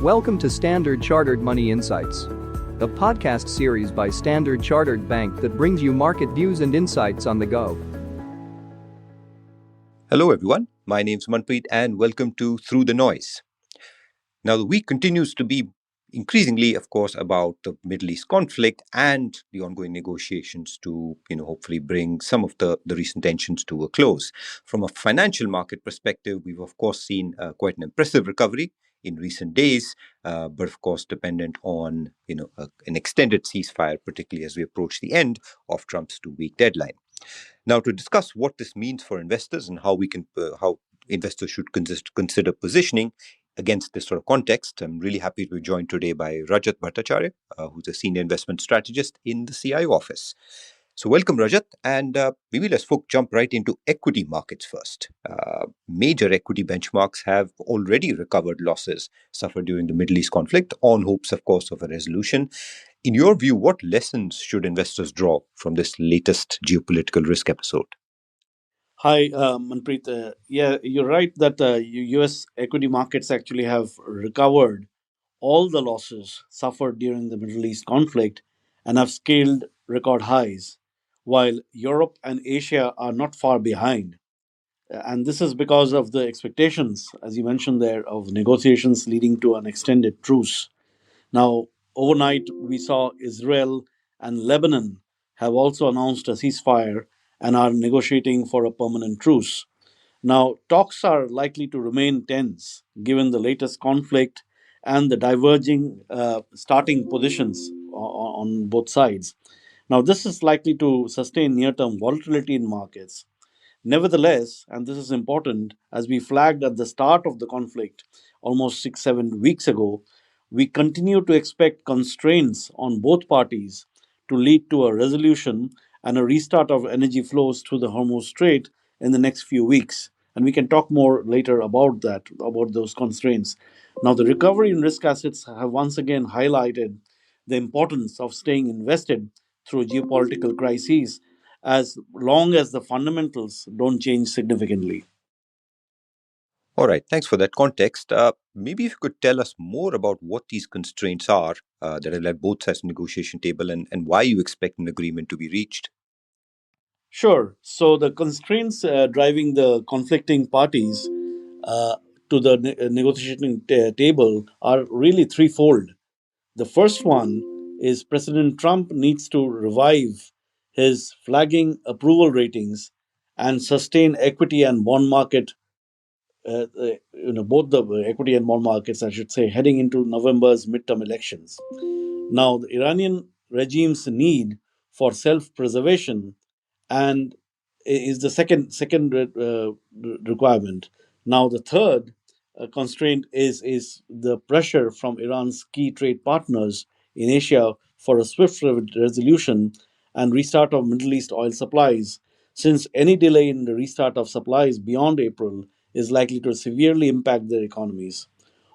Welcome to Standard Chartered Money Insights, a podcast series by Standard Chartered Bank that brings you market views and insights on the go. Hello, everyone. My name's Manpreet, and welcome to Through the Noise. Now, the week continues to be increasingly, of course, about the Middle East conflict and the ongoing negotiations to, hopefully bring some of the recent tensions to a close. From a financial market perspective, we've, of course, seen quite an impressive recovery in recent days, but of course dependent on an extended ceasefire, particularly as we approach the end of Trump's 2-week deadline. Now, to discuss what this means for investors and how investors should consider positioning against this sort of context, I'm really happy to be joined today by Rajat Bhattacharya, who's a senior investment strategist in the CIO office. So, welcome, Rajat, and maybe let's jump right into equity markets first. Major equity benchmarks have already recovered losses suffered during the Middle East conflict, on hopes, of course, of a resolution. In your view, what lessons should investors draw from this latest geopolitical risk episode? Hi, Manpreet. Yeah, you're right that U.S. equity markets actually have recovered all the losses suffered during the Middle East conflict and have scaled record highs, while Europe and Asia are not far behind. And this is because of the expectations, as you mentioned there, of negotiations leading to an extended truce. Now, overnight, we saw Israel and Lebanon have also announced a ceasefire and are negotiating for a permanent truce. Now, talks are likely to remain tense given the latest conflict and the diverging starting positions on both sides. Now, this is likely to sustain near term volatility in markets. Nevertheless, and this is important, as we flagged at the start of the conflict almost 6-7 weeks ago, we continue to expect constraints on both parties to lead to a resolution and a restart of energy flows through the Hormuz Strait in the next few weeks. And we can talk more later about that, about those constraints. Now, the recovery in risk assets have once again highlighted the importance of staying invested through geopolitical crises as long as the fundamentals don't change significantly. All right, thanks for that context. Maybe if you could tell us more about what these constraints are that have led both sides of the negotiation table and why you expect an agreement to be reached. Sure. So the constraints driving the conflicting parties uh, to the negotiating table are really threefold. The first one is President Trump needs to revive his flagging approval ratings and sustain equity and bond market, both the equity and bond markets, I should say, heading into November's midterm elections. Now, the Iranian regime's need for self-preservation and is the second requirement. Now, the third constraint is the pressure from Iran's key trade partners in Asia for a swift resolution and restart of Middle East oil supplies, since any delay in the restart of supplies beyond April is likely to severely impact their economies.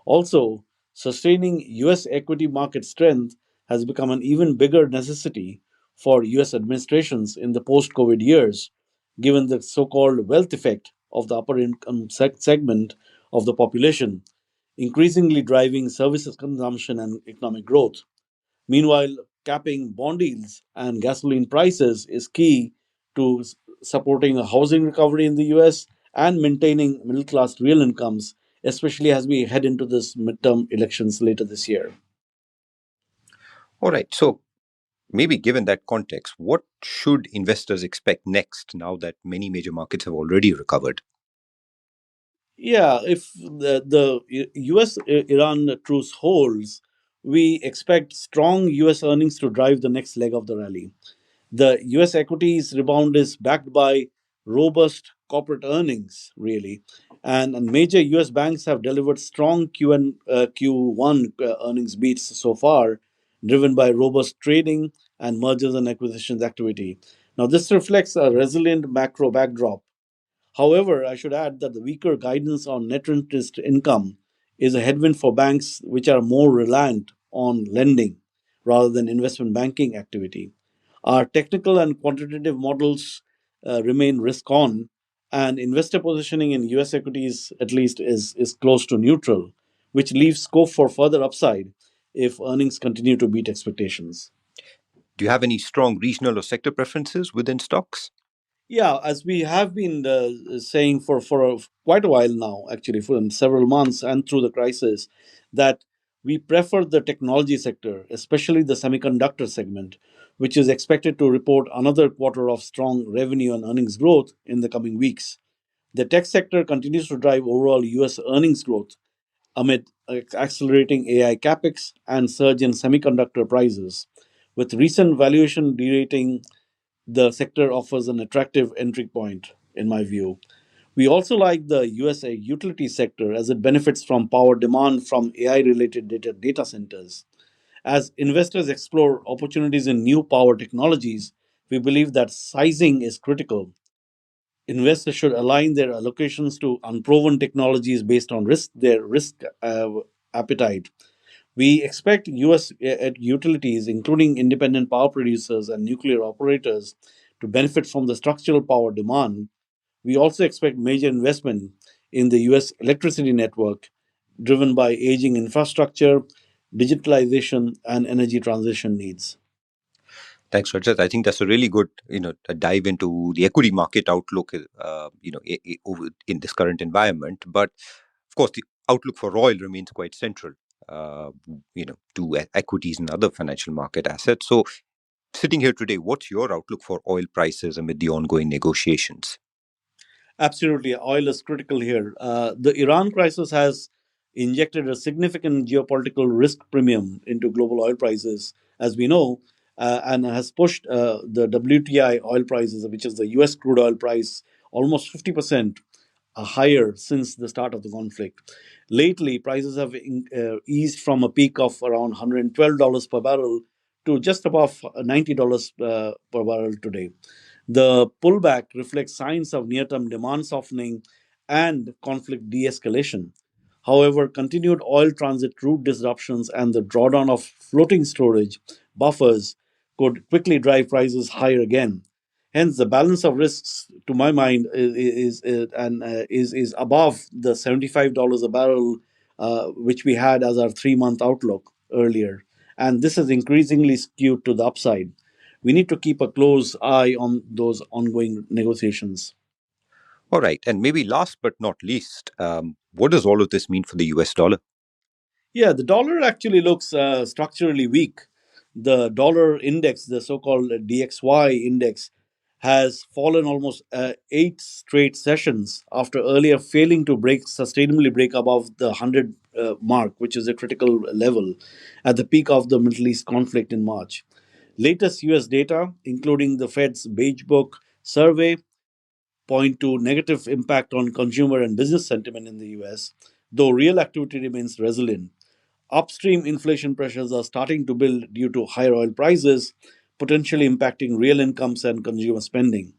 Also, sustaining US equity market strength has become an even bigger necessity for US administrations in the post COVID years, given the so called wealth effect of the upper income segment of the population, increasingly driving services consumption and economic growth. Meanwhile, capping bond yields and gasoline prices is key to supporting a housing recovery in the US and maintaining middle class real incomes, especially as we head into this midterm elections later this year. All right, so maybe given that context, what should investors expect next now that many major markets have already recovered? Yeah, if the US Iran truce holds, we expect strong US earnings to drive the next leg of the rally. The US equities rebound is backed by robust corporate earnings, really. And major US banks have delivered strong Q1 earnings beats so far, driven by robust trading and mergers and acquisitions activity. Now, this reflects a resilient macro backdrop. However, I should add that the weaker guidance on net interest income is a headwind for banks which are more reliant on lending rather than investment banking activity. Our technical and quantitative models remain risk on, and investor positioning in US equities, at least, is close to neutral, which leaves scope for further upside if earnings continue to beat expectations. Do you have any strong regional or sector preferences within stocks? Yeah, as we have been saying for quite a while now, actually, for several months and through the crisis, that we prefer the technology sector, especially the semiconductor segment, which is expected to report another quarter of strong revenue and earnings growth in the coming weeks. The tech sector continues to drive overall US earnings growth amid accelerating AI capex and surge in semiconductor prices. With recent valuation derating, the sector offers an attractive entry point, in my view. We also like the USA utility sector as it benefits from power demand from AI related data centers. As investors explore opportunities in new power technologies, we believe that sizing is critical. Investors should align their allocations to unproven technologies based on their risk appetite. We expect US utilities, including independent power producers and nuclear operators, to benefit from the structural power demand. We also expect major investment in the US electricity network, driven by aging infrastructure, digitalization, and energy transition needs. Thanks, Rajat. I think that's a really good, a dive into the equity market outlook, in this current environment. But of course, the outlook for oil remains quite central, uh, to equities and other financial market assets. So, sitting here today, what's your outlook for oil prices amid the ongoing negotiations? Absolutely, oil is critical here. The Iran crisis has injected a significant geopolitical risk premium into global oil prices, as we know, and has pushed the WTI oil prices, which is the US crude oil price, almost 50% higher since the start of the conflict. Lately, prices have eased from a peak of around $112 per barrel to just above $90 per barrel today. The pullback reflects signs of near term demand softening and conflict de escalation. However, continued oil transit route disruptions and the drawdown of floating storage buffers could quickly drive prices higher again. Hence, the balance of risks, to my mind, is above the $75 a barrel, which we had as our 3 month outlook earlier, and this is increasingly skewed to the upside. We need to keep a close eye on those ongoing negotiations. All right. And maybe last but not least, what does all of this mean for the US dollar? Yeah, the dollar actually looks structurally weak. The dollar index, the so called DXY index, has fallen almost 8 straight sessions after earlier failing to sustainably break above the 100 mark, which is a critical level, at the peak of the Middle East conflict in March. Latest US data, including the Fed's Beige Book survey, point to negative impact on consumer and business sentiment in the US, though real activity remains resilient. Upstream inflation pressures are starting to build due to higher oil prices, potentially impacting real incomes and consumer spending.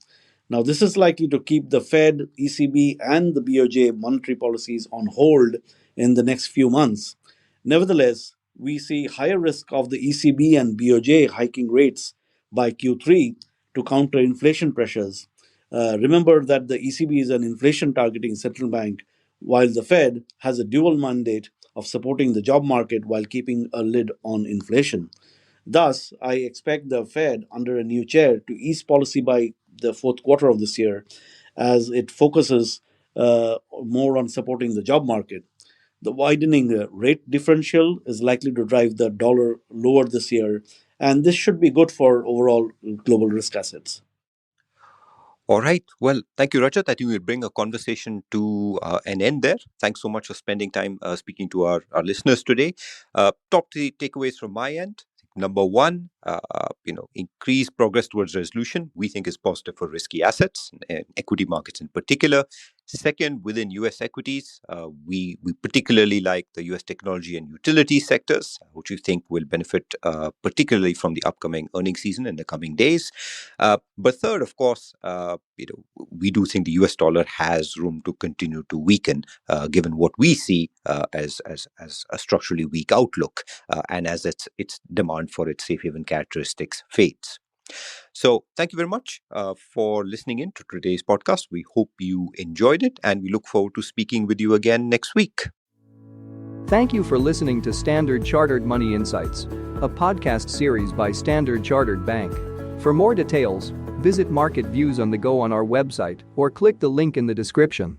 Now, this is likely to keep the Fed, ECB, and the BOJ monetary policies on hold in the next few months. Nevertheless, we see higher risk of the ECB and BOJ hiking rates by Q3 to counter inflation pressures. Remember that the ECB is an inflation targeting central bank, while the Fed has a dual mandate of supporting the job market while keeping a lid on inflation. Thus, I expect the Fed under a new chair to ease policy by the fourth quarter of this year as it focuses more on supporting the job market. The widening rate differential is likely to drive the dollar lower this year, and this should be good for overall global risk assets. All right. Well, thank you, Rajat. I think we'll bring a conversation to an end there. Thanks so much for spending time speaking to our listeners today. Top three takeaways from my end. Number one, increased progress towards resolution we think is positive for risky assets and equity markets in particular. Second, within U.S. equities, we particularly like the U.S. technology and utility sectors, which we think will benefit particularly from the upcoming earnings season in the coming days. But third, of course, we do think the U.S. dollar has room to continue to weaken, given what we see as a structurally weak outlook, and as its demand for its safe haven characteristics fades. So, thank you very much for listening in to today's podcast. We hope you enjoyed it, and we look forward to speaking with you again next week. Thank you for listening to Standard Chartered Money Insights, a podcast series by Standard Chartered Bank. For more details, visit Market Views on the Go on our website or click the link in the description.